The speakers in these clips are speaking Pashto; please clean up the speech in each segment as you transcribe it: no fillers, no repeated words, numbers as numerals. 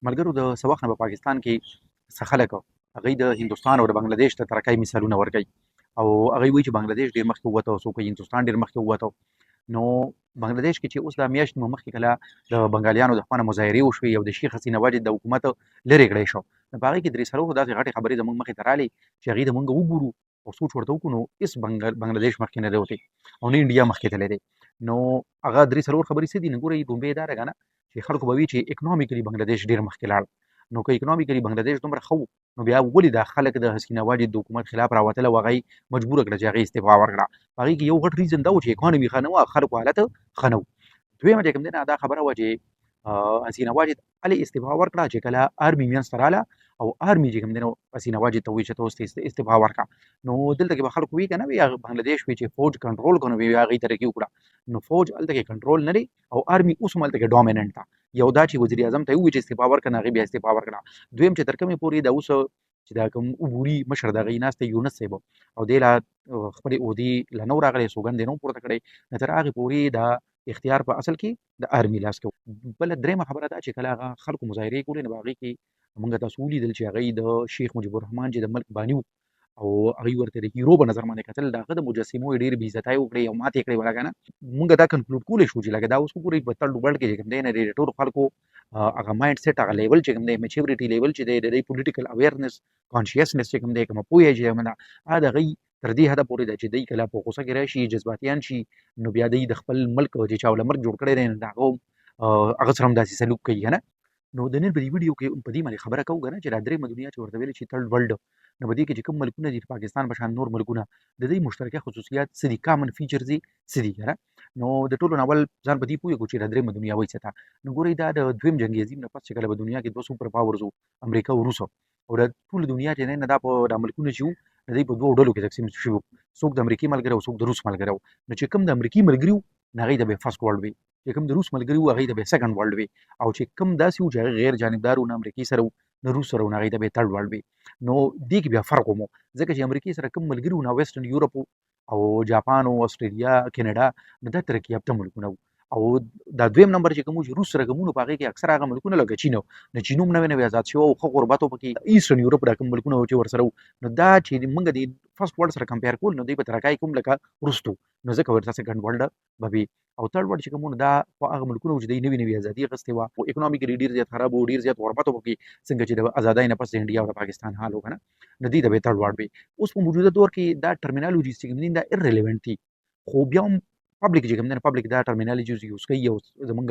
ملګرو د څه وخت نه په پاکستان کې څه خلک هغوی د هندوستان او د بنګلادیش د ترقۍ مثالونه ورکوي او هغوی وایي چې بنګلادیش ډېر مخکې ووته او څوک وایي هندوستان ډېر مخکې ووته. نو بنګلادیش کې چې اوس دا میاشت مو مخکې کله د بنګالیانو د خوا نه مظاهرې وشوې او د شیخ حسینه واجد د حکومت لرې کړی شو. نو په هغې کې درې څلور داسې غټې خبرې زموږ مخې ته رالې چې هغې د موږ وګورو او سوچ ورته وکړو نو هېڅ بنګلادیش مخکې نه دی وتی او نه انډیا مخکې تللی دی. نو هغه درې څلور خبرې څه دي؟ نو ګورئ لومبۍ دا ده که نه چې خلکو به وي چې اکنامیکلي بنګلادیش ډېر مخکې لاړ. نو که اکنامیکلي بنګلادیش دومره ښه و نو بیا ولې دا خلک د حسینه واجد د حکومت خلاف راوتل او هغه یې مجبوره کړه چې هغې استعفا ورکړه. په هغې کې یو غټ ریزن دا و چې اکانومي ښه نه وه، خلکو حالت ښه نه و. دویمه چې کوم دی نه دا خبره وه چې حسینه واجد هلې استعفا ورکړه چې کله آرمي منځ ته راله او آرمي چې کوم دی نو حسینه واجد ته وویل چې ته اوس استعفا ورکړه. نو دلته کې به خلکو وي که نه وي بنګلادیش وي چې فوج کنټرول کړو وي هغې ترقي وکړه. نو فوج هلته کې کنټرول نه دی او آرمي اوس هم هلته کې ډومیننټ ده. یو دا چې وزیر اعظم ته یې ووایي چې استعفا ورکړه نو هغې بیا استعفا ورکړه. دویم چې تر کومې پورې دا اوس چې دا کوم عبوري مشر د هغې ناست دی یونس صاحب او دی لا خپلې عهدې له نه و راغلی سوګند یې نه و پورته کړی نو تر هغې پورې دا اختیار په اصل کې د آرمي لاس کې و. بله درېیمه خبره دا چې کله هغه خلکو مظاهرې کولې نو په هغې کې موږ تاسو ولیدل چې هغوی د شیخ مجیب الرحمن چې د ملک باني و او هغوی ورته د هیرو په نظر باندې کتل د هغه د مجسمو یې ډېرې بې عزتۍ وکړې او ماتې یې کړې ولا که نه موږ دا کنکلوډ کولی شو چې لکه دا اوس وګورئ په تړ ورلډ کې چې کوم دی نه د ټولو خلکو هغه مایند سیټ هغه لیول چې کوم دی میچورټي لیول چې دی د دې پولیټیکل اویرنس کانشیسنس چې کوم دی کومه پوهه چې کومه ده هغه د هغوی تر دې حده پورې ده چې دی کله په غوسه کې راشي جذباتیان شي نو بیا دی د خپل ملک چې چا له مرګ جوړ کړی دی نو د هغه سره هم داسې سلوک کوي که نه. نو د نن په دې ویډیو کې په دې باندې خبره کوو که نه چې دا درېیمه دنیا چې ورته ویلې چې تھرډ ورلډ نو په دې کې چې کوم ملکونه دي پاکستان په شان نور ملکونه د دې مشترکه خصوصیات څه دي کامن فیچرز یې څه دي که نه. نو د ټولو نه اول ځان په دې پوهېږو چې دا درېیمه دنیا وایي څه ته. نو ګورئ دا د دویم جنګ عظیم نه پس چې کله په دنیا کې دوه سوپر پاورز وو امریکا او روس او د ټوله دنیا چې دی نه دا په دا ملکونه چې وو د دوی په دوو ډلو کې تقسیم شوي وو څوک د امریکې ملګري او څوک د روس ملګري وو. نو چې کوم د امریکې ملګري وو نو هغوی ته به یې فرسټ ورلډ وي چې کوم د روس ملګري وو هغوی ته به یې سیکنډ ورلډ وي او چې کوم داسې وو چې هغه غیر جانبدار وو نه امریکې سره وو نه روس سره وو نو هغوی ته به یې تھرډ ورلډ وي. نو دې کې بیا فرق ومو ځکه چې امریکې سره کوم ملګري وو نو ویسټرن یورپ او جاپان او استرالیا کینیډا نو دا ترقي یافته ملکونه وو. او دا دویم نمبر چې کوم چې روس سره کوم نو په هغې کې اکثر هغه ملکونه لکه چین نو چین هم نوی نوی آزاد شوی او ښه غربت و پکې ایسټرن یورپ دا کوم ملکونه چې ورسره وو نو دا چې موږ د فرسټ ورلډ سره کمپیر کول نو دوی په ترقۍ کوم لکه وروسته نو ځکه ورته سیکنډ ورلډ به وي. او تھرډ ورلډ چې کوم نو دا هغه ملکونه وو چې دوی نوي نوي ازادي اخیستې وه او اکنامیکلي ډېر زیات خراب و ډېر زیات غربت و پکې څنګه چې د ازادۍ نه پس د انډیا او د پاکستان حال و که نه نو دوی ته به یې تھرډ ورلډ وي. اوس په موجوده دور کې دا ټرمینالوجیز چې کوم دي دا ایرریلیونټ دي خو بیا هم پبلک چې کوم دی پبلک دا ټرمینالوجیز یوز کوي او زمونږ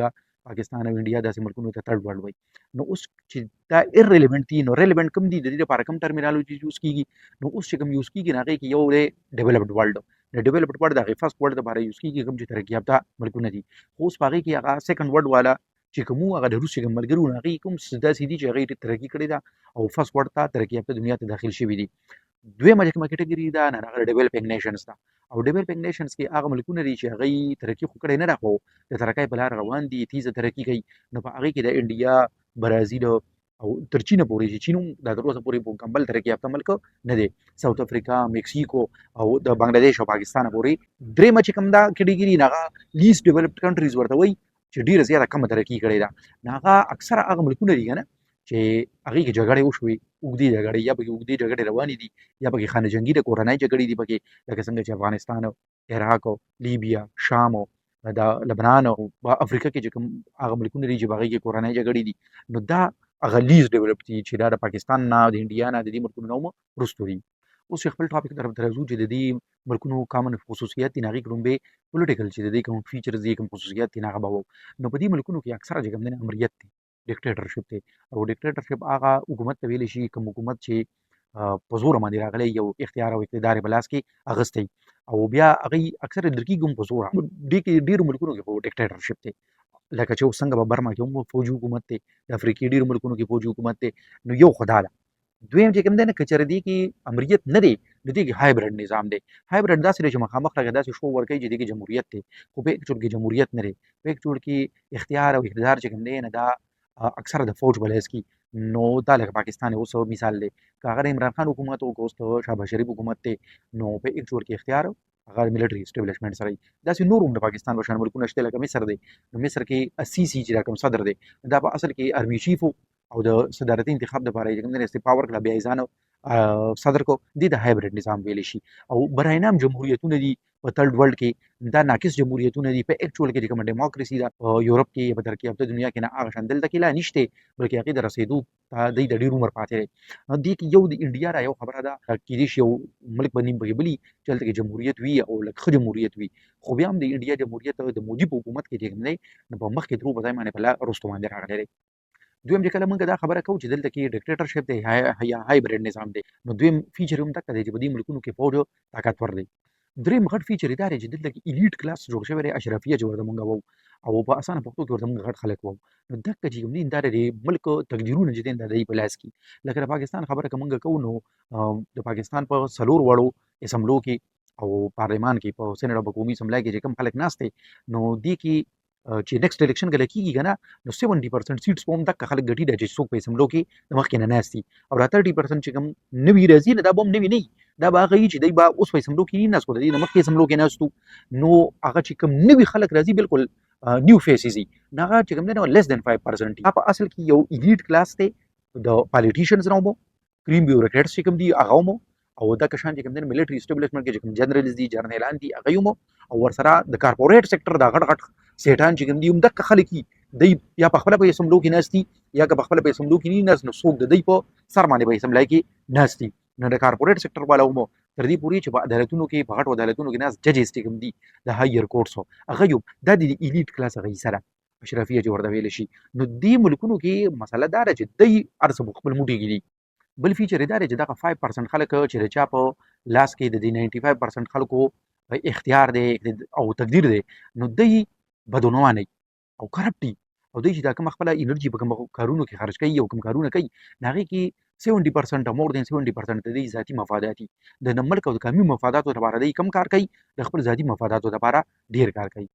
پاکستان او انډیا داسې ملکونو ته تھرډ ورلډ وایي. نو اوس چې دا ایرریلیونټ دي نو ریلیونټ کوم دي د دې لپاره کوم ټرمینالوجیز یوز کېږي نو اوس چې کوم یوز کېږي نو هغې کې یو دی ډیولپډ ورلډ د ډیولپډ ورلډ د هغې فرسټ ورلډ لپاره یوز کېږي کوم چې ترقي یافته ملکونه دي خو اوس په هغې کې هغه سیکنډ ورلډ والا چې کوم وو هغه د روس چې کوم ملګري وو نو هغې کوم داسې دي چې هغې ترقي کړې ده او فرسټ ورلډ ته ترقي یافته دنیا ته داخل شوي دي. دویمه چې کومه کټګري ده نو هغه ډیولپینګ نیشنز ده او ډیولپینګ نیشنز کې هغه ملکونه دي چې هغوی ترقي خو کړی نه ده خو د ترقۍ په لار روان دي تیزه ترقي کوي. نو په هغې کې د انډیا برازیل او تر چینه پورې چې چین هم دا تر اوسه پورې مکمل ترقي یافته ملک نه دی ساوت افریقا میکسیکو او د بنګلادیش او پاکستان پورې. درېیمه چې کوم دا کټګري نو هغه لیست ډیولپډ کنټریز ورته وایي چې ډېره زیاته کمه ترقي کړې ده. نو هغه اکثره هغه ملکونه دي که نه چې هغې کې جګړې وشوې اوږدې جګړې یا پکې اوږدې جګړې روانې دي یا پکې خانه جنګي د کورنۍ جګړې دي پکې لکه څنګه چې افغانستان عراق لیبیا شام دا لبنان او افریقا کې چې کوم هغه ملکونه دي چې په هغې کې کورنۍ جګړې دي نو دا هغه لیست ډیولپ دي چې دا د پاکستان نه د انډیا نه د دې ملکونو نه هم وروستو دي. اوس چې خپل ټاپک طرف ته راځو چې د دې ملکونو کامن خصوصیات دي نو هغې کې لومبې پولیټیکل چې د دې کوم فیچرز دي کوم خصوصیات دي نو هغه به وو. نو په دې ملکونو کې اکثره چې کوم دی امریت دی ډیکټیټرشپ دی او ډیکټیټرشپ هغه حکومت ته ویلی شي کوم حکومت چې په زوره باندې راغلی یو اختیار او اقتدار یې په لاس کې اخیستی او بیا هغوی اکثره لیدل کېږي هم په زوره دې کې ډېرو ملکونو کې خو ډیکټیټرشپ دی لکه چې اوس څنګه په برما کې هم فوجي حکومت دی د افریقې ډېرو ملکونو کې فوجي حکومت دی. نو یو خو دا ده. دویم چې کوم دی نه که چېرې دې کې امریت نه دی نو دې کې هایبرډ نظام دی. هایبرډ داسې دی چې مخامخ لکه داسې شو ورکوي چې دې کې جمهوریت دی خو په ایکچوال کې جمهوریت نه دی په ایکچوال کې اختیار او اقتدار چې کوم دی نه دا اکثره د فوج په لیس کې نو دا لکه پاکستان اوس مثال دی که هغه د عمران خان حکومت او که اوس د شهباز شریف حکومت دی نو په ایکچوال کې اختیار هغه ملټري اسټابلیشمنټ سره وي. داسې نور هم د پاکستان په شان ملکونه شته لکه مصر دی نو مصر کې السیسي چې دا کوم صدر دی دا په اصل کې ارمي چیف او د صدارتي انتخاب دپاره یې چې کوم دی استعفا ورکړه بیا یې ځان صدر کو دې ته هایبریډ نظام ویلی شي او براینام جمهوریتونه دي په تھرډ ورلډ کې دا ناقص جمهوریتونه دي په اکچوال کې چې کومه ډیموکراسي ده په یورپ کې یا په ترقي یافته دنیا کې نه هغه شان دلته کې لا نشته بلکې هغې د رسېدو ته دوی د ډېر عمر پاتې دی دې کې یو د انډیا را یو خبره ده کېدای شي یو ملک به نیم پکې بلي چې هلته کې جمهوریت وي او لږ ښه جمهوریت وي خو بیا هم د انډیا جمهوریت د مودي په حکومت کې چې کوم دی نو په مخکې درو په ځای باندې په وروستو باندې راغلی دی دویم چې کله موږ دا خبره کوو چې دلته کې ډیکټیټرشپ دی یا هایبریډ نظام دی نو دویم فیچر هم دغه دی چې په دې ملکونو کې فوج طاقتور دی دریم غټ فیچر یې دا دی چې دلته کې ایلیټ کلاس جوړ شوی دی اشرافیه چې ورته موږ وایو او په اسانه پښتو کې ورته موږ غټ خلک وایو نو دغه چې کوم دي دا د ملک تقدیرونه چې دي دا د په لاس کې لکه د پاکستان خبره که موږ کوو نو د پاکستان په څلور وړو اسمبلو کې او پارلمان کې په سینټ او قومي اسمبلی کې چې کوم خلک ناست دي نو دې کې چې نیکسټ الیکشن کله کېږي که نه نو 70% سیټس به هم دغه خلک ګټي ده چې څوک په اسمبلو کې د مخکې نه ناست دي او دا 30% چې کوم نوي راځي نه دا به هم نوي نه وي دا به هغه وي چې دوی به اوس په اسمبلو کې نه ناست خو د دې نه مخکې اسمبلو کې ناست نو هغه چې کوم نوي خلک راځي بالکل نیو فیسز دي نو هغه چې کوم دی نو لیس دین 5% هغه په اصل کې یو ایلیټ کلاس دی د پالیټیشنز نه ومو کریم بیوروکریټس چې کوم دي هغه ومو او دا کشان چې کوم دی ملټري اسټابلیشمنټ کې چې کوم جنرالز دي جرنیلان دي هغه ومو او ورسره د کارپوریټ سېکټر دا غټ غټ سیټان چې کوم دي هم دغه خلک دي دوی یا په خپله په اسمبلو کې ناست دي یا که په خپله په اسمبلو کې نه ناست نو څوک د دوی په سر باندې په اسمبلی کې ناست دي نو د کارپوریټ سېکټر والا ومو تر دې پورې چې په عدالتونو کې په غټو عدالتونو کې ناست ججز چې کوم دي د هایر کورټسو هغه یو دا د ایلیټ کلاس هغه حصه ده اشرافیه چې ورته ویلی شي نو دې ملکونو کې مسله دا ده چې دوی هر څه په خپل موټي کې دي بل فیچر یې دا دی چې دغه 5% خلک چې د چا په لاس کې د دې 95% خلکو اختیار دی او تقدیر دی نو دوی بدعنوانه او کرپټ دي او دوی چې دا کوم خپله انرژي په کوم کارونو کې خرج کوي او کوم کارونه کوي نو هغې کې 70% مور دین 70% د دې ذاتي مفادات دي د ملک او د قومي مفاداتو لپاره دوی کم کار کوي د خپل ذاتي مفاداتو لپاره ډیر کار کوي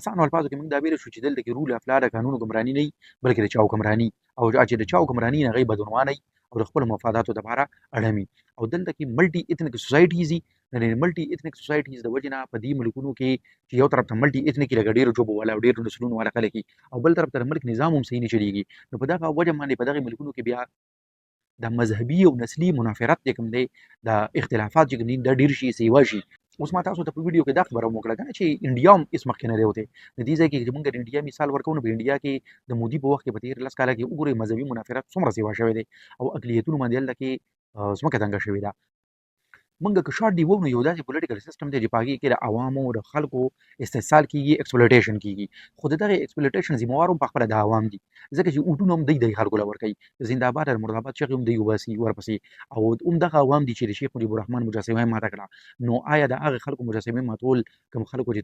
اسانو الفاظو کې موږ دا ویلی شو چې دلته کې رول اف لا د قانون حکمراني نه وي بلکې د چا حکمراني او چې د چا حکمراني نه هغې بدعنوانه او د خپل مفاداتو لپاره اړمي او دلته کې ملټي ایتنیک سوسایټیز دي د ملټي ایتنیک سوسایټیز د وجې نه په دې ملکونو کې چې یو طرف ته ملټي ایتنیک لکه ډېرو ژبو والا او ډېرو نسلونو والا خلک او بل طرف ته د ملک نظام هم صحیح نه چلېږي نو په دغه وجه باندې په دغې ملکونو کې بیا د مذهبي او نسلي منافرت چې کوم دی د اختلافات چې کوم دي دا ډېر شي سیوا شي اوس ما تاسو ته په ویډیو کې دا خبره هم وکړه که نه چې انډیا هم هېڅ مخکې نه دی وتی د دې ځای کې چې موږ د انډیا مثال ورکوو نو په انډیا کې د مودي په وخت کې په تېر 10 کاله کې وګورئ مذهبي منافرت څومره سیوا شوی دی او اقلیتونو باندې هلته کې ځمکه تنګه شوې ده موږ که شارټ دی وو نو یو داسې پولیټیکل سیستم دی چې په هغې کې د عوامو د خلکو استحصال کېږي ایکسپلوټیشن کېږي خو د دغې ایکسپلوټیشن ذمهوار هم پخپله د عوام دي ځکه چې اوټونه هم دوی خلکو له ورکوي د زنده‌باد او مرادآباد چغې هم دوی وباسي ورپسې او هم دغه عوام دي چې د شیخ مجیب الرحمن مجسمه یې ماته کړه نو آیا د هغې خلکو مجسمې ماتول کوم خلکو چې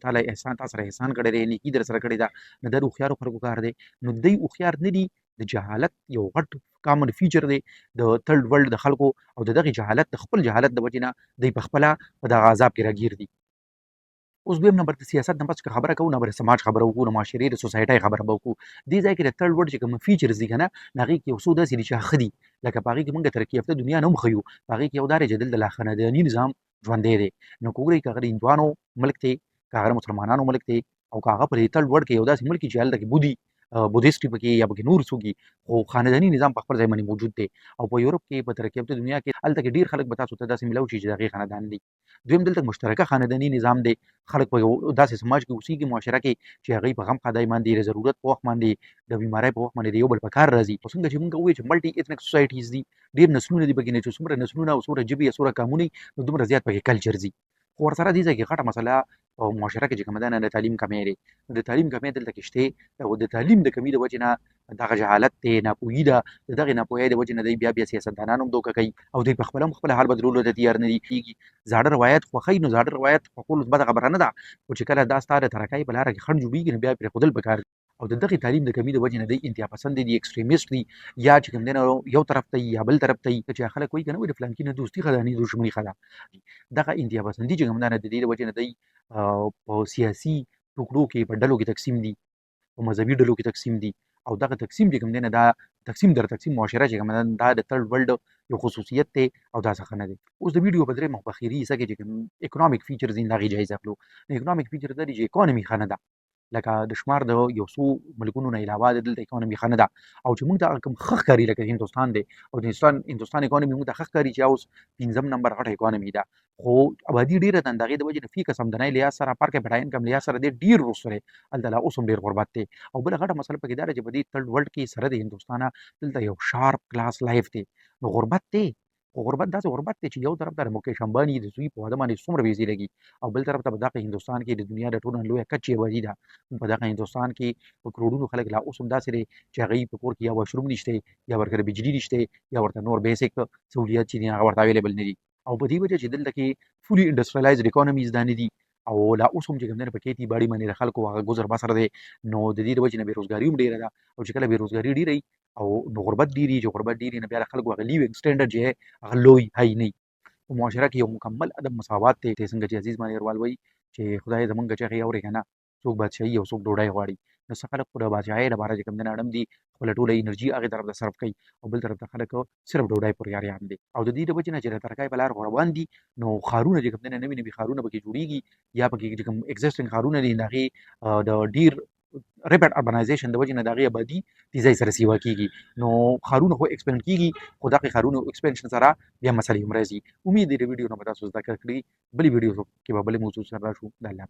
تا سره احسان کړی دی نیکي در سره کړې ده نو دا د هوښیارو خلکو کار دی نو دوی هوښیار نه دي د جهالت یو غټ کامن فیچر دی د تھرډ ورلډ د خلکو او د دغې جهالت د خپل جهالت د وجې نه دوی پخپله په دغه عذاب کې راګیر دي اوس دویم نمبر د سیاست نه بس که خبره کوو نمبر د سماج خبره وکړو د معاشرې د سوسایټۍ خبره به وکړو دې ځای کې د تھرډ ورلډ چې کوم فیچرز دي که نه نو هغې کې یو څو داسې دي چې ښه دي لکه په هغې کې موږ ترقي یافته دنیا نه هم ښیو په هغې کې یو دا دی چې دلته لا خانداني نظام ژوندی دی نو که وګورئ که هغه د هندوانو ملک دی که هغه د مسلمانانو ملک دی او که هغه په دې تھرډ ورلډ کې یو داسې ملک چې هلته کې بودي بودیسټ پکې یا پکې نور څوک خو خانداني نظام په خپل ځای باندې موجود دی او په یورپ کې په ترقي یافته دنیا کې هلته کې ډېر خلک به تاسو ته داسې میلاو شي چې د هغې خاندان دي دویم دلته مشترکه خانداني نظام دی خلک په یو داسې سماج کې اوسېږي معاشره کې چې هغوی په غم خدای باندې د ضرورت په وخت باندې د بیمارۍ په وخت باندې د یو بل په کار راځي خو څنګه چې موږ ووایو چې ملټي ایتنیک سوسایټیز دي ډېر نسلونه دي پکې نه چې څومره نسلونه او څومره ژبې یا څومره قومونه نو دومره زیات پکې کلچر ځي خو ورسره دې ځای کې غټه مسله په معاشره کې چې کومه ده نه د تعلیم کمی دی د تعلیم کمی دلته کې شته او د تعلیم د کمي د وجې نه دغه جهالت دی ناپوهي ده د دغې ناپوهۍ د وجې نه دوی بیا سیاستدانان هم دوکه کوي او دوی پخپله هم خپل حال بدلولو ته تیار نه دي کېږي زاړه روایت خوښوي نو زاړه روایت خوښول بده خبره نه ده خو چې کله دا ستا د ترقۍ په لاره کې خنډ جوړېږي نو بیا پرېښودل پکار دي او د دغې تعلیم د کمي د وجې نه دوی انتها پسند دي ایکسټریمیسټ دي یا چې کوم دی نو یو طرف ته یا بل طرف ته چې خلک وایي که نه وایي د فلانکي نه دوستي ښه ده نه دښمني ښه ده دغه انتها پسندي چې کوم ده نه د دې د وجې نه دوی په سیاسي ټوکړو کې په ډلو کې تقسیم دي په مذهبي ډلو کې تقسیم دي او دغه تقسیم چې کوم دی نه دا تقسیم در تقسیم معاشره چې کوم ده دا د تھرډ ورلډ یو خصوصیت دی او دا څه نه دی اوس د ویډیو په درېیمه په اخري حصه کې چې کوم اکنامک فیچرز دي د هغې جایزه اخلو د اکنامک فیچر دا دی چې اکانومي ښه نه ده لکه د شمار د یو څو ملکونو نه علاوه دلته اکانومي ښه نه ده، او چې موږ ته کوم ښه ښکاري لکه هندوستان دی، او د هندوستان اکانومي موږ ته ښه ښکاري چې اوس 5م نمبر غټه اکانومي ده، خو ابادي ډېره ده، د هغې د وجې نه فی قسم دنۍ لحاظ سره پر کیپټا انکم لحاظ سره دی ډېر وروسته دی، هلته لا اوس هم ډېر غربت دی. او بله غټه مسله پکې دا ده چې په دې تھرډ ورلډ کې سره د هندوستانه دلته یو شارپ کلاس لایف دی، نو غربت دی، خو غربت داسې غربت دی چې یو طرف ته د مکیش امباني د زوی په واده باندې څومره پیسې لګي، او بل طرف ته په دغه هندوستان کې د دنیا د ټولو نه لویه کچې آبادي ده، په دغه هندوستان کې په کروڑونو خلک لا اوس هم داسې دی چې هغوی په کور کې یا واشروم نشته، یا ورته بجلي نشته، یا ورته نور بیسیک سهولیات چې دي هغه ورته اویلیبل نه دي، او په دې وجه چې دلته کې فولي انډسټریالایزډ اکانومیز دا نه دي، او لا اوس هم چې کوم دی په کیتي باړي باندې د خلکو هغه ګزر بسر دی، نو د دې د وجې نه بېروزګاري هم ډېره ده، او چې کله بېروزګاري ډېره وي او نو غربت ډېري، چې غربت ډېري نو بیا د خلکو هغه لیوینګ سټینډرډ چې هغه لوی های نه وي. په معاشره کې یو مکمل عدم مساوات دی، څنګه چې عزیز مانیروال وایي چې خدای زمونږ چغې اورې که نه، څوک بادشاهي او څوک ډوډۍ غواړي، نو څه خلک خو د بادشاهۍ لپاره چې کوم دی اړم دي خپله ټوله انرژي هغې طرف ته صرف کوي، او بل طرف ته خلک صرف ډوډۍ پورې اریان دي، او د دې د وجې نه چې د ترقۍ په لار روان دي، نو ښارونه چې کوم دی نوي نوي ښارونه پکې جوړېږي، یا پکې چې کوم اګزسټنګ ښارونه دي د هغې د ډېر ریپټ اربنایزیشن د وجې نه د هغې آبادي تیزۍ سره سیوا کېږي، نو ښارونه خو ایکسپینډ کېږي، خو دغې ښارونو ایکسپینشن سره بیا مسلې هم راځي. امید دی د ویډیو نه به تاسو زده کړه کړي، بلې ویډیو کې به بلې موضوع سره راشو. د الله